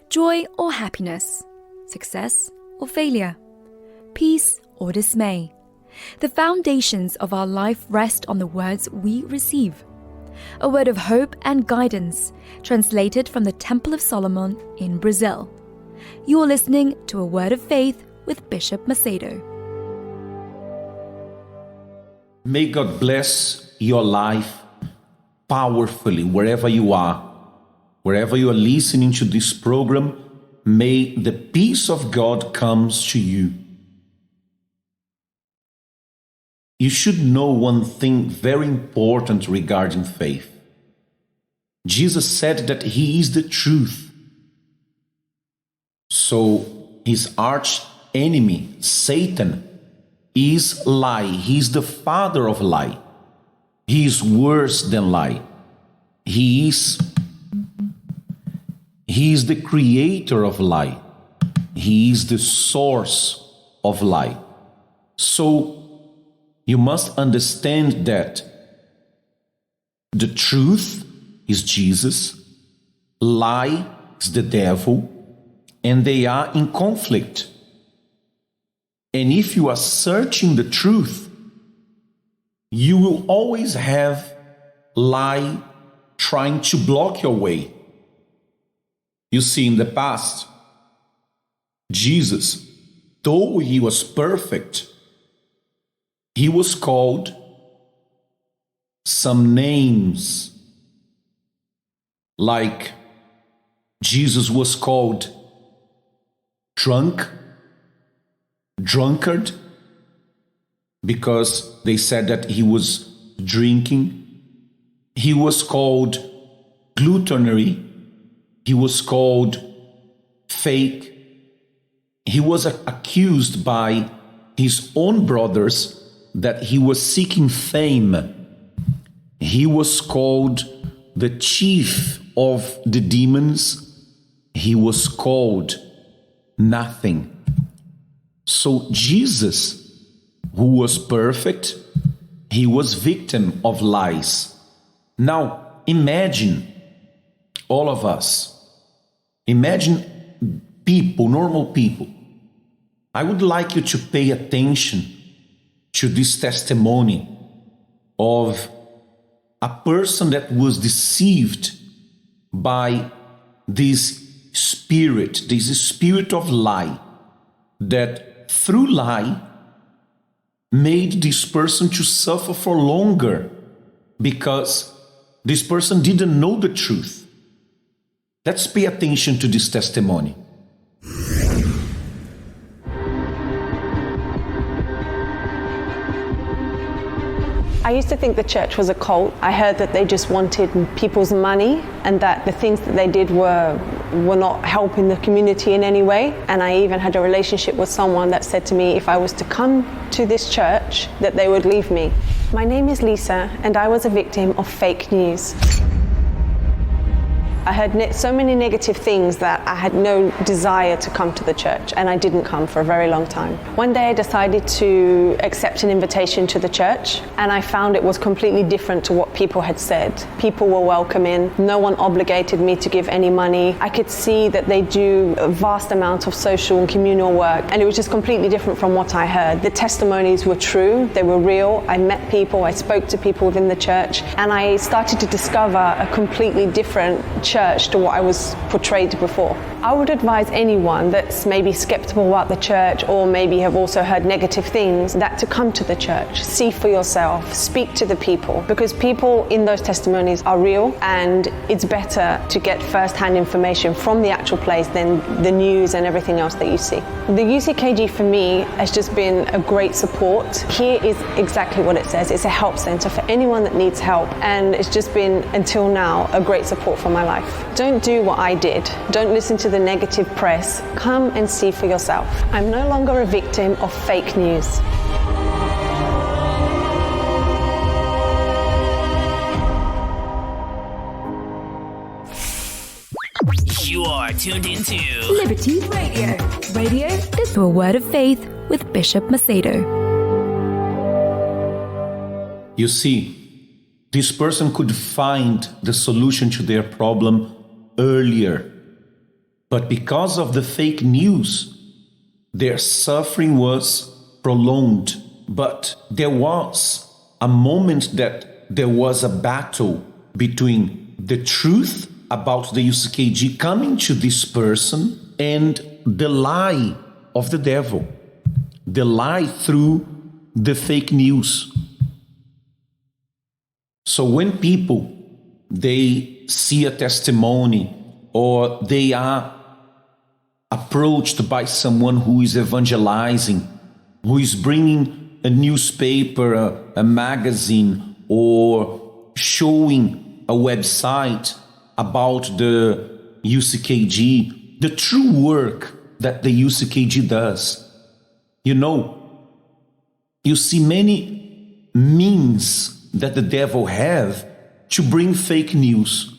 joy or happiness, success or failure, peace or dismay. The foundations of our life rest on the words we receive. A word of hope and guidance, translated from the Temple of Solomon in Brazil. You're listening to A Word of Faith with Bishop Macedo. May God bless your life powerfully wherever you are. Wherever you are listening to this program, may the peace of God comes to you. You should know one thing very important regarding faith. Jesus said that He is the truth. So His arch enemy, Satan, is lie. He is the father of lie. He is worse than lie. He is the creator of lie. He is the source of lie. So you must understand that the truth is Jesus, lie is the devil, and they are in conflict. And if you are searching the truth, you will always have lie trying to block your way. You see, in the past, Jesus, though He was perfect, He was called some names. Like Jesus was called drunkard, because they said that He was drinking. He was called gluttony. He was called fake. He was accused by His own brothers that He was seeking fame. He was called the chief of the demons. He was called nothing. So Jesus, who was perfect, He was victim of lies. Now imagine all of us. Imagine people, normal people. I would like you to pay attention to this testimony of a person that was deceived by this spirit of lie, that through lie made this person to suffer for longer because this person didn't know the truth. Let's pay attention to this testimony. I used to think the church was a cult. I heard that they just wanted people's money and that the things that they did were not helping the community in any way. And I even had a relationship with someone that said to me if I was to come to this church, that they would leave me. My name is Lisa, and I was a victim of fake news. I heard so many negative things that I had no desire to come to the church, and I didn't come for a very long time. One day I decided to accept an invitation to the church, and I found it was completely different to what people had said. People were welcoming, no one obligated me to give any money. I could see that they do a vast amount of social and communal work, and it was just completely different from what I heard. The testimonies were true, they were real. I met people, I spoke to people within the church, and I started to discover a completely different church to what I was portrayed before. I would advise anyone that's maybe skeptical about the church or maybe have also heard negative things, that to come to the church, see for yourself, speak to the people, because people in those testimonies are real, and it's better to get first-hand information from the actual place than the news and everything else that you see. The UCKG for me has just been a great support. Here is exactly what it says. It's a help center for anyone that needs help, and it's just been, until now, a great support for my life. Don't do what I did. Don't listen to the negative press. Come and see for yourself. I'm no longer a victim of fake news. You are tuned into Liberty Radio. Radio is A Word of Faith with Bishop Macedo. You see, this person could find the solution to their problem earlier. But because of the fake news, their suffering was prolonged. But there was a moment that there was a battle between the truth about the UCKG coming to this person and the lie of the devil, the lie through the fake news. So when people, they see a testimony or they are approached by someone who is evangelizing, who is bringing a newspaper, a magazine, or showing a website about the UCKG, the true work that the UCKG does. You know, you see many means that the devil have to bring fake news.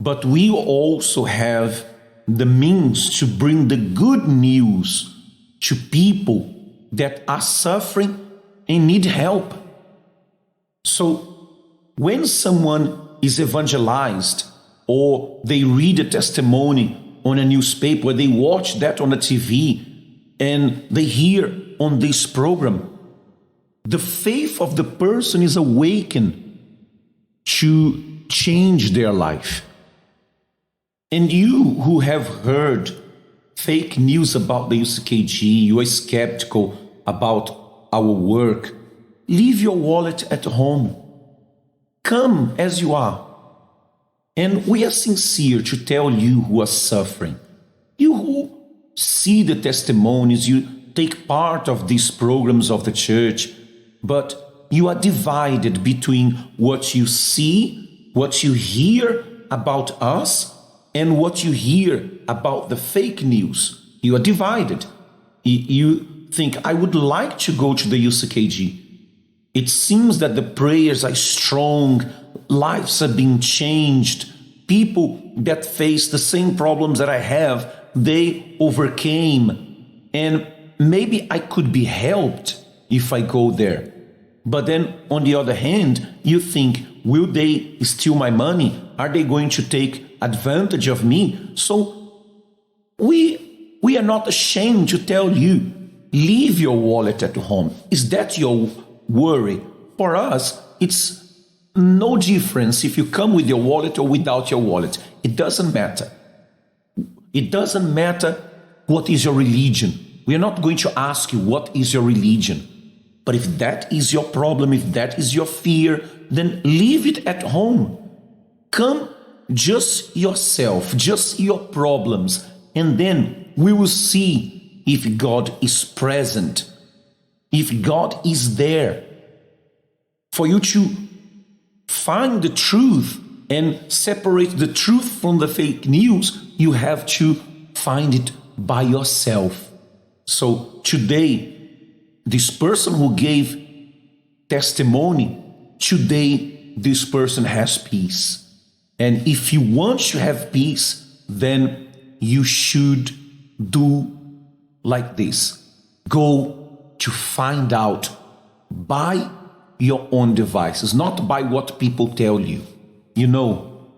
But we also have the means to bring the good news to people that are suffering and need help. So when someone is evangelized, or they read a testimony on a newspaper, they watch that on a TV, and they hear on this program, the faith of the person is awakened to change their life. And you who have heard fake news about the UCKG, you are skeptical about our work, leave your wallet at home. Come as you are. And we are sincere to tell you who are suffering. You who see the testimonies, you take part of these programs of the church, but you are divided between what you see, what you hear about us, and what you hear about the fake news. You are divided. You think, I would like to go to the UCKG. It seems that the prayers are strong, lives are being changed. People that face the same problems that I have, they overcame. And maybe I could be helped if I go there. But then on the other hand, you think, will they steal my money? Are they going to take advantage of me? So we are not ashamed to tell you, leave your wallet at home. Is that your worry? For us, it's no difference if you come with your wallet or without your wallet. It doesn't matter. It doesn't matter what is your religion. We are not going to ask you what is your religion. But if that is your problem, if that is your fear, then leave it at home. Come just yourself, just your problems, and then we will see if God is present, if God is there. For you to find the truth and separate the truth from the fake news, you have to find it by yourself. So today, this person who gave testimony, today this person has peace. And if you want to have peace, then you should do like this. Go to find out by your own devices, not by what people tell you. You know,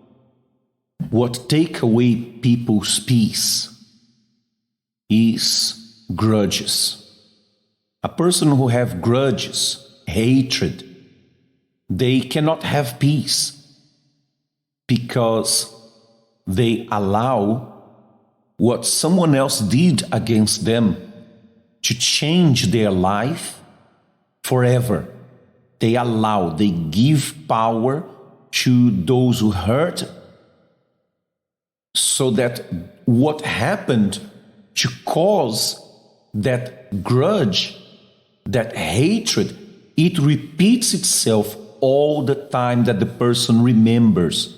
what take away people's peace is grudges. A person who have grudges, hatred, they cannot have peace because they allow what someone else did against them to change their life forever. They give power to those who hurt, so that what happened to cause that grudge, that hatred, it repeats itself all the time that the person remembers.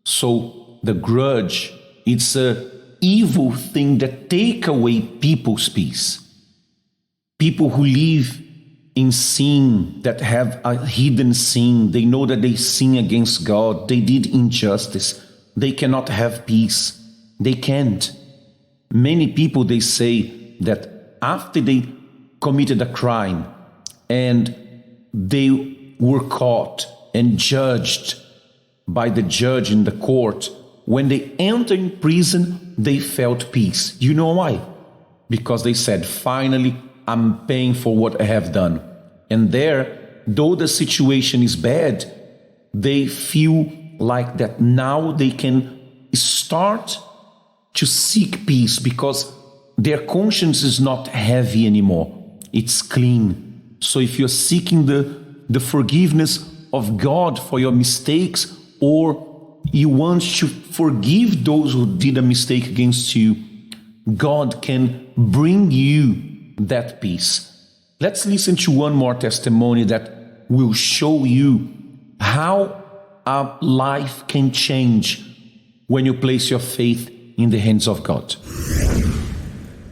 So the grudge, it's a evil thing that take away people's peace. People who live in sin, that have a hidden sin, they know that they sin against God, they did injustice, they cannot have peace. They can't. Many people, they say that after they committed a crime and they were caught and judged by the judge in the court, when they entered in prison, they felt peace. You know why? Because they said, finally, I'm paying for what I have done. And there, though the situation is bad, they feel like that now they can start to seek peace because their conscience is not heavy anymore. It's clean. So if you're seeking the forgiveness of God for your mistakes, or you want to forgive those who did a mistake against you, God can bring you that peace. Let's listen to one more testimony that will show you how a life can change when you place your faith in the hands of God.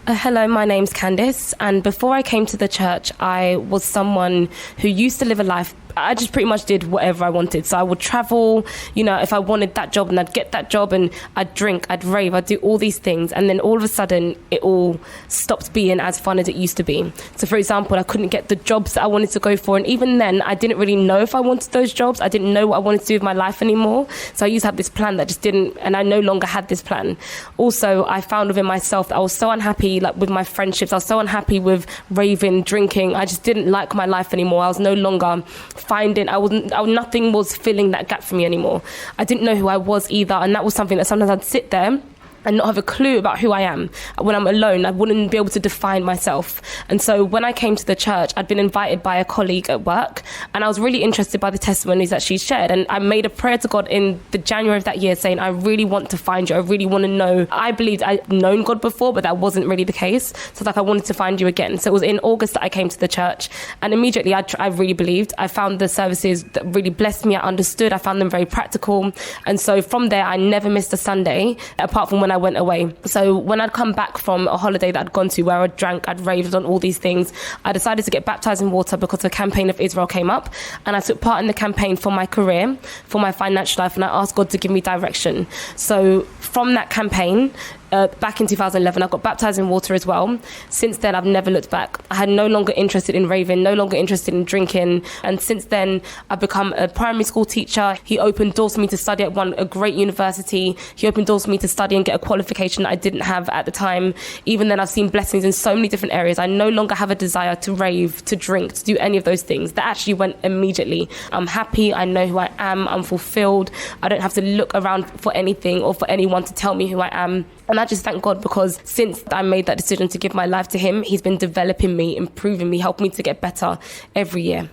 Hello, my name's Candice, and before I came to the church, I was someone who used to live a life. I just pretty much did whatever I wanted. So I would travel, if I wanted that job, and I'd get that job, and I'd drink, I'd rave, I'd do all these things. And then all of a sudden, it all stopped being as fun as it used to be. So for example, I couldn't get the jobs that I wanted to go for. And even then, I didn't really know if I wanted those jobs. I didn't know what I wanted to do with my life anymore. So I used to have this plan that just didn't, and I no longer had this plan. Also, I found within myself that I was so unhappy, like with my friendships. I was so unhappy with raving, drinking. I just didn't like my life anymore. I was no longer finding, nothing was filling that gap for me anymore. I didn't know who I was either, and that was something that sometimes I'd sit there and not have a clue about who I am. When I'm alone, I wouldn't be able to define myself. And so when I came to the church, I'd been invited by a colleague at work, and I was really interested by the testimonies that she shared. And I made a prayer to God in the January of that year saying, I really want to find you. I really want to know. I believed I'd known God before, but that wasn't really the case. So I wanted to find you again. So it was in August that I came to the church, and immediately I really believed. I found the services that really blessed me. I understood. I found them very practical. And so from there, I never missed a Sunday, apart from when I went away. So when I'd come back from a holiday that I'd gone to, where I'd drank, I'd raved on all these things, I decided to get baptized in water because the campaign of Israel came up, and I took part in the campaign for my career, for my financial life, and I asked God to give me direction. So from that campaign, back in 2011, I got baptized in water as well. Since then, I've never looked back. I had no longer interested in raving, no longer interested in drinking. And since then, I've become a primary school teacher. He opened doors for me to study at a great university. He opened doors for me to study and get a qualification that I didn't have at the time. Even then, I've seen blessings in so many different areas. I no longer have a desire to rave, to drink, to do any of those things. That actually went immediately. I'm happy. I know who I am. I'm fulfilled. I don't have to look around for anything or for anyone to tell me who I am. And I just thank God, because since I made that decision to give my life to him, he's been developing me, improving me, helping me to get better every year.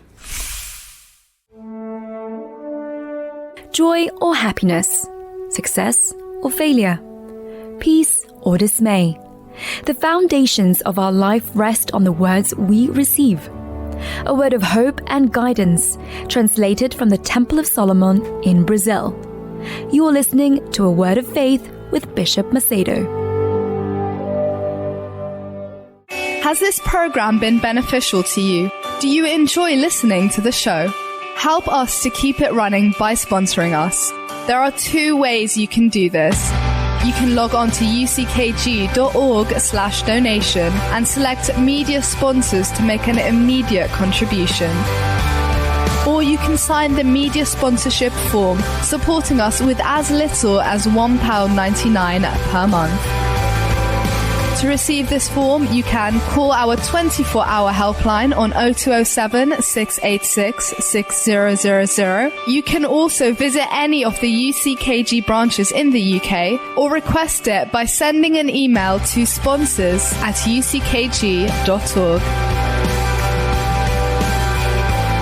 Joy or happiness? Success or failure? Peace or dismay? The foundations of our life rest on the words we receive. A word of hope and guidance, translated from the Temple of Solomon in Brazil. You are listening to A Word of Faith with Bishop Macedo. Has this program been beneficial to you? Do you enjoy listening to the show? Help us to keep it running by sponsoring us. There are two ways you can do this. You can log on to uckg.org/donation and select media sponsors to make an immediate contribution. Or you can sign the media sponsorship form, supporting us with as little as £1.99 per month. To receive this form, you can call our 24-hour helpline on 0207 686 6000. You can also visit any of the UCKG branches in the UK, or request it by sending an email to sponsors@uckg.org.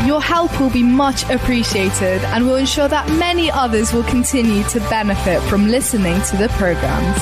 Your help will be much appreciated and will ensure that many others will continue to benefit from listening to the programs.